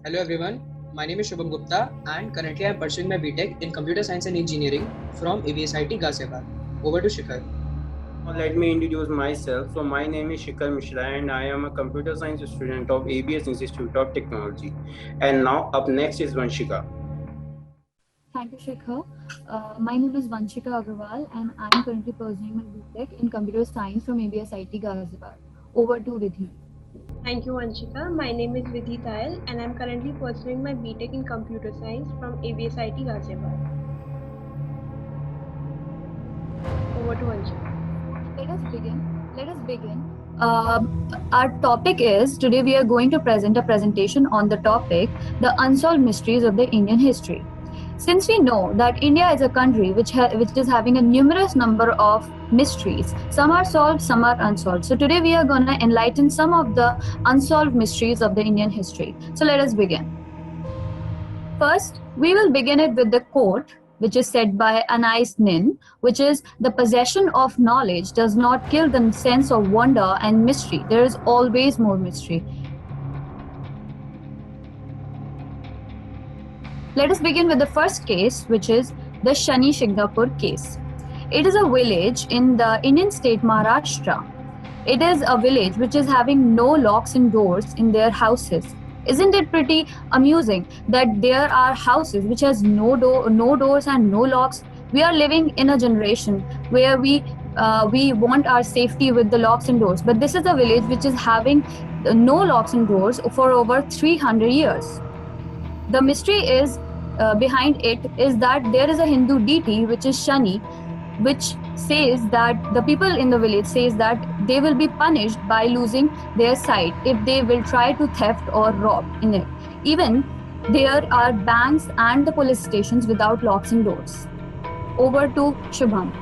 Hello everyone, my name is Shubham Gupta and currently I am pursuing my BTech in Computer Science and Engineering from ABSIT Ghaziabad. Over to Shikhar. Now let me introduce myself. So my name is Shikhar Mishra and I am a computer science student of ABS Institute of Technology. And now up next is Vanshika. Thank you, Shikhar. My name is Vanshika Agarwal, and I'm currently pursuing my BTech in Computer Science from ABS IT Ghaziabad. Over to Vidhi. Thank you, Anshika. My name is Vidhi Tayal and I'm currently pursuing my BTech in Computer Science from ABSIT Ghaziabad. Over to Anshika. Let us begin. Our topic is today we are going to present a presentation on the topic the unsolved mysteries of the Indian history. Since we know that India is a country which is having a numerous number of mysteries, some are solved, some are unsolved. So today we are going to enlighten some of the unsolved mysteries of the Indian history. So let us begin. First, we will begin it with the quote, which is said by Anais Nin, which is the possession of knowledge does not kill the sense of wonder and mystery. There is always more mystery. Let us begin with the first case, which is the Shani Shignapur case. It is a village in the Indian state Maharashtra. It is a village which is having no locks and doors in their houses. Isn't it pretty amusing that there are houses which has no doors and no locks? We are living in a generation where we want our safety with the locks and doors, but this is a village which is having no locks and doors for over 300 years. The mystery is behind it is that there is a Hindu deity which is Shani, which says that the people in the village says that they will be punished by losing their sight if they will try to theft or rob in it. Even there are banks and the police stations without locks and doors. Over to Shubham.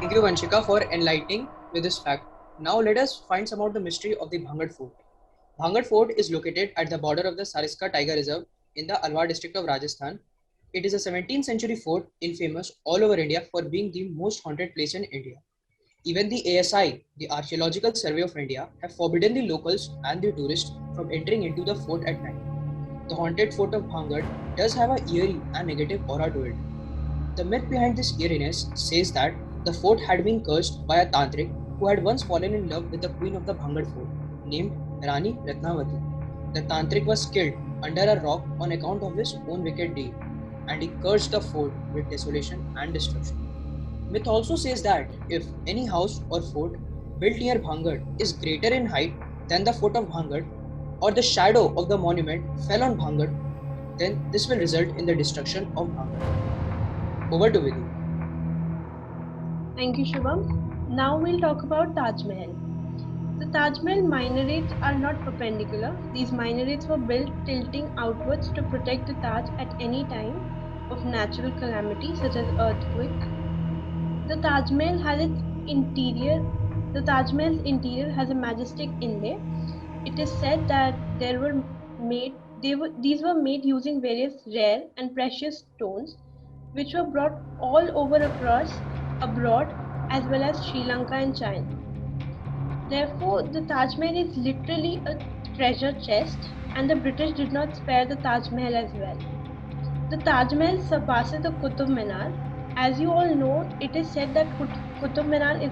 Thank you Vanshika for enlightening with this fact. Now let us find some of the mystery of the Bhangad Fort. Bhangad Fort is located at the border of the Sariska Tiger Reserve in the Alwar district of Rajasthan. It is a 17th century fort infamous all over India for being the most haunted place in India. Even the ASI, the Archaeological Survey of India, have forbidden the locals and the tourists from entering into the fort at night. The haunted fort of Bhangad does have a eerie and negative aura to it. The myth behind this eeriness says that the fort had been cursed by a tantric who had once fallen in love with the queen of the Bhangad fort, named Rani Ratnavati. The tantric was killed under a rock on account of his own wicked deed, and he cursed the fort with desolation and destruction. Myth also says that if any house or fort built near Bhangad is greater in height than the fort of Bhangad, or the shadow of the monument fell on Bhangad, then this will result in the destruction of Bhangad. Over to Vidhi. Thank you, Shubham. Now we'll talk about Taj Mahal. The Taj Mahal minarets are not perpendicular. These minarets were built tilting outwards to protect the Taj at any time of natural calamity such as earthquake. The Taj Mahal has its interior. The Taj Mahal's interior has a majestic inlay. It is said that these were made using various rare and precious stones, which were brought all over across abroad as well as Sri Lanka and China. Therefore, the Taj Mahal is literally a treasure chest, and the British did not spare the Taj Mahal as well. The Taj Mahal surpasses the Qutub Minar. As you all know, it is said that Qutub Minar is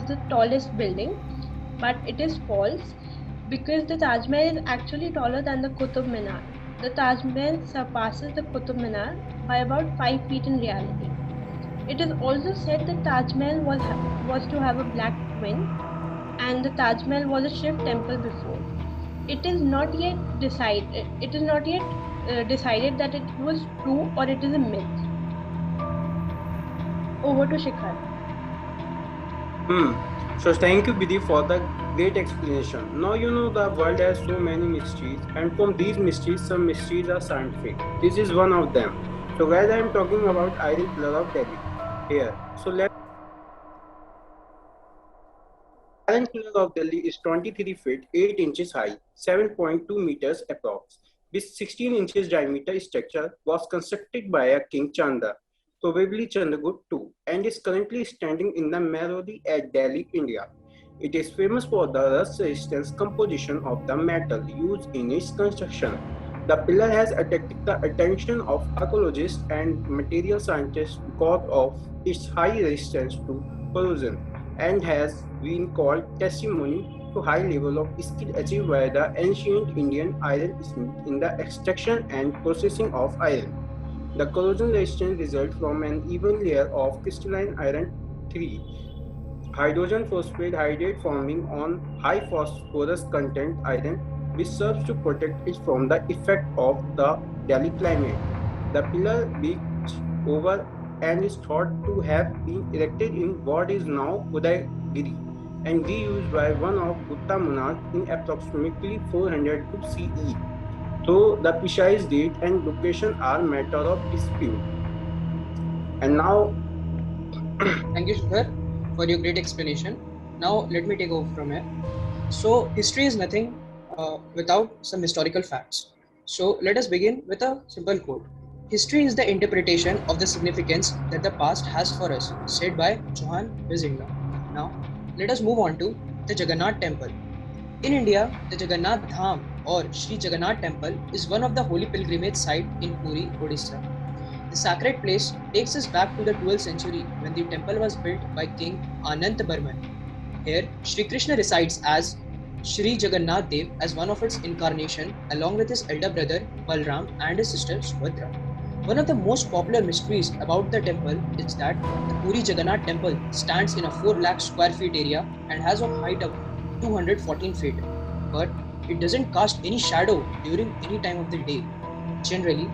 the tallest building, but it is false because the Taj Mahal is actually taller than the Qutub Minar. The Taj Mahal surpasses the Qutub Minar by about 5 feet in reality. It is also said that Taj Mahal was to have a black twin, and the Taj Mahal was a Shiv temple before. It is not yet decided. It is not yet decided that it was true or it is a myth. Over to Shikhar. So thank you Vidhi for the great explanation. Now you know the world has so many mysteries and from these mysteries some mysteries are scientific. This is one of them. So guys I am talking about Iron Pillar of Delhi here. So let's Iron Pillar of Delhi is 23 feet 8 inches high, 7.2 meters approx. This 16 inches diameter structure was constructed by a King Chanda, probably Chandragupta II, and is currently standing in the Mehrauli at Delhi, India. It is famous for the rust-resistant composition of the metal used in its construction. The pillar has attracted the attention of archaeologists and material scientists because of its high resistance to corrosion and has been called testimony to high level of skill achieved by the ancient Indian ironsmith in the extraction and processing of iron. The corrosion resistance results from an even layer of crystalline iron 3 hydrogen phosphate hydrate forming on high phosphorus content iron, which serves to protect it from the effect of the Delhi climate. The pillar beach over and is thought to have been erected in what is now Udaygiri and reused by one of Gupta monarchs in approximately 402 CE. So the precise date and location are matter of dispute. And now, Thank you, Shikhar, for your great explanation. Now, let me take over from here. So, history is nothing without some historical facts. So, let us begin with a simple quote. History is the interpretation of the significance that the past has for us, said by Johann Huizinga. Now, let us move on to the Jagannath Temple. In India, the Jagannath Dham or Sri Jagannath Temple is one of the holy pilgrimage sites in Puri, Odisha. The sacred place takes us back to the 12th century when the temple was built by King Ananta Barman. Here, Sri Krishna resides as Sri Jagannath Dev as one of its incarnation along with his elder brother Balram and his sister Subhadra. One of the most popular mysteries about the temple is that the Puri Jagannath Temple stands in a 4 lakh square feet area and has a height of 214 feet. But it doesn't cast any shadow during any time of the day. Generally,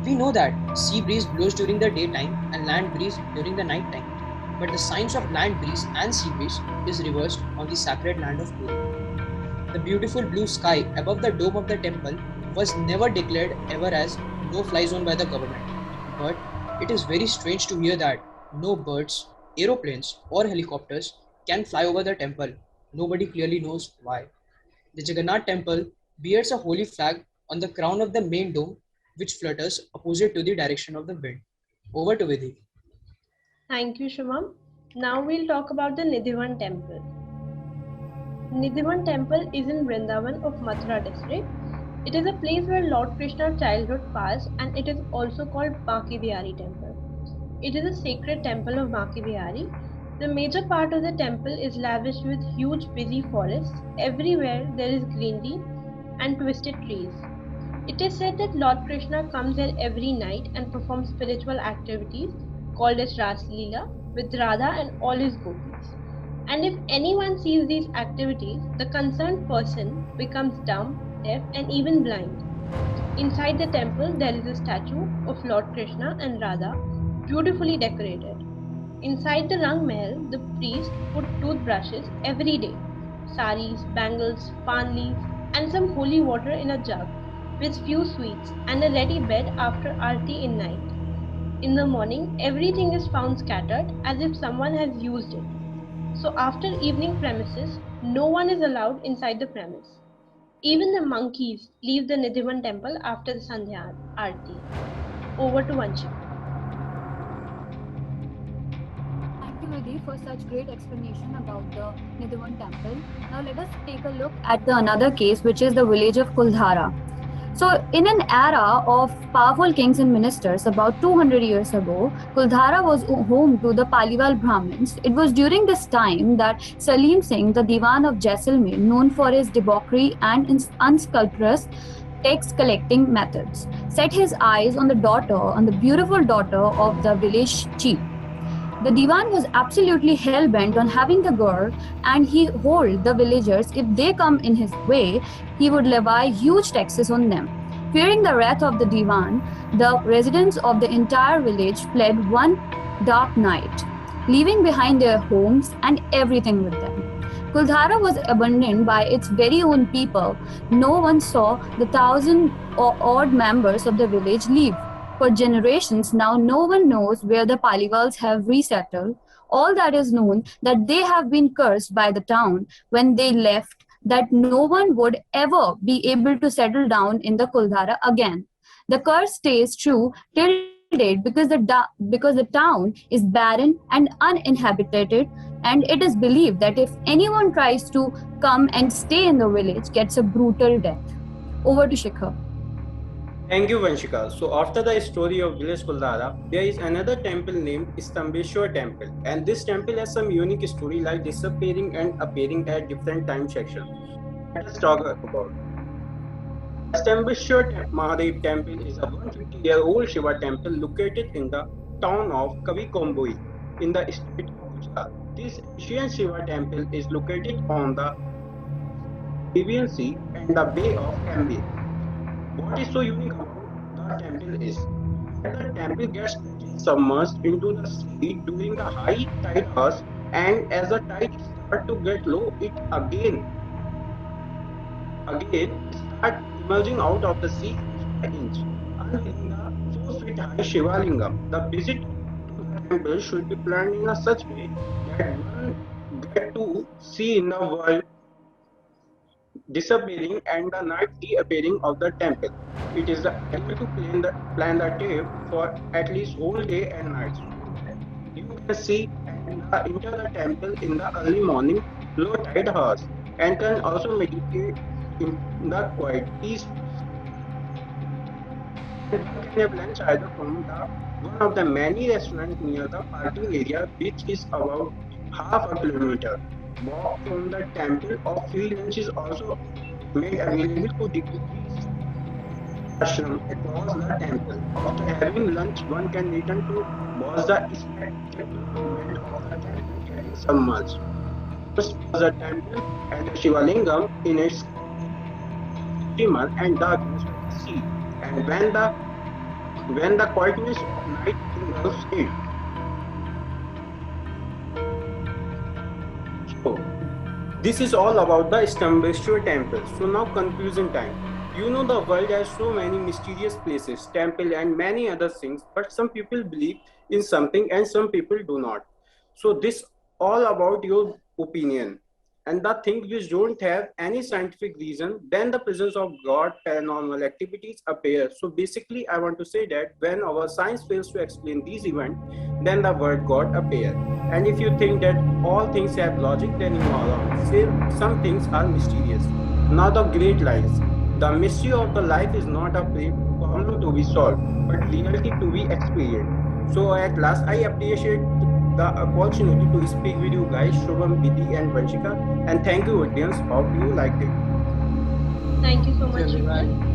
we know that sea breeze blows during the daytime and land breeze during the night time. But the signs of land breeze and sea breeze is reversed on the sacred land of Puri. The beautiful blue sky above the dome of the temple was never declared ever as no-fly zone by the government. But it is very strange to hear that no birds, aeroplanes or helicopters can fly over the temple. Nobody clearly knows why. The Jagannath temple bears a holy flag on the crown of the main dome which flutters opposite to the direction of the wind. Over to Vidhi. Thank you, Shivam. Now we'll talk about the Nidhivan temple. Nidhivan temple is in Vrindavan of Mathura district. It is a place where Lord Krishna's childhood passed and it is also called Baki Bihari temple. It is a sacred temple of Baki Bihari. The major part of the temple is lavished with huge busy forests. Everywhere there is greenery and twisted trees. It is said that Lord Krishna comes here every night and performs spiritual activities called as Ras Leela with Radha and all his gopis. And if anyone sees these activities, the concerned person becomes dumb, deaf and even blind. Inside the temple there is a statue of Lord Krishna and Radha, beautifully decorated. Inside the Rang Mahal, the priest put toothbrushes every day, saris, bangles, pan leaves and some holy water in a jug with few sweets and a ready bed after Aarti in night. In the morning, everything is found scattered as if someone has used it. So after evening premises, no one is allowed inside the premise. Even the monkeys leave the Nidhivan temple after the Sandhya Aarti. Over to Vanshika. Thank you, Vidhi, for such great explanation about the Nidhivan temple. Now let us take a look at the another case, which is the village of Kuldhara. So, in an era of powerful kings and ministers about 200 years ago, Kuldhara was home to the Paliwal Brahmins. It was during this time that Salim Singh, the Diwan of Jaisalmer, known for his debauchery and unscrupulous tax collecting methods, set his eyes on the beautiful daughter of the village chief. The Diwan was absolutely hell-bent on having the girl, and he told the villagers if they come in his way, he would levy huge taxes on them. Fearing the wrath of the Diwan, the residents of the entire village fled one dark night, leaving behind their homes and everything with them. Kuldhara was abandoned by its very own people. No one saw the 1,000-odd members of the village leave. For generations now, no one knows where the Paliwals have resettled. All that is known that they have been cursed by the town when they left, that no one would ever be able to settle down in the Kuldhara again. The curse stays true till date because the town is barren and uninhabited, and it is believed that if anyone tries to come and stay in the village, gets a brutal death. Over to Shikhar. Thank you, Vanshika. So after the story of village Kuldara, there is another temple named Stambeshwar Temple, and this temple has some unique story like disappearing and appearing at different time sections. Let us talk about. Stambeshwar Mahadev Temple is a 150-year-old Shiva temple located in the town of Kavikomboi in the state of Gujarat. This ancient Shiva temple is located on the Arabian Sea and the Bay of Cambay. What is so unique about the temple is that the temple gets submerged into the sea during the high tide hours, and as the tide starts to get low, it again start emerging out of the sea inch by inch, unveiling the 4 feet high Shiva Lingam. The visit to the temple should be planned in a such way that one get to see in the world disappearing and the night reappearing of the temple. It is ideal to plan the trip for at least whole day and night. You can see and enter the temple in the early morning, low tide hours, and can also meditate in the quiet, peaceful. And one can have lunch either from one of the many restaurants near the parking area, which is about half a kilometer walk from the temple, or free lunch is also made available to devotees ashram across the temple. After having lunch, one can return to watch the spectacular movement of the temple getting submerged. First was the temple and the Shivalingam in its shimmer and darkness of the sea, and when the quietness of night engulfs it. So, this is all about the Stambeshwar temple. So now conclusion time. You know the world has so many mysterious places, temple and many other things, but some people believe in something and some people do not. So this all about your opinion. And the things which don't have any scientific reason, then the presence of God, paranormal activities appear. So basically, I want to say that when our science fails to explain these events, then the word God appears. And if you think that all things have logic, then you are wrong. Say some things are mysterious. Now the great lies. The mystery of the life is not a problem to be solved, but reality to be experienced. So at last, I appreciate the opportunity to speak with you guys, Shubham, Vidhi, and Vanshika. And thank you, audience. Hope you liked it. Thank you so much, Everyone. Shikhar.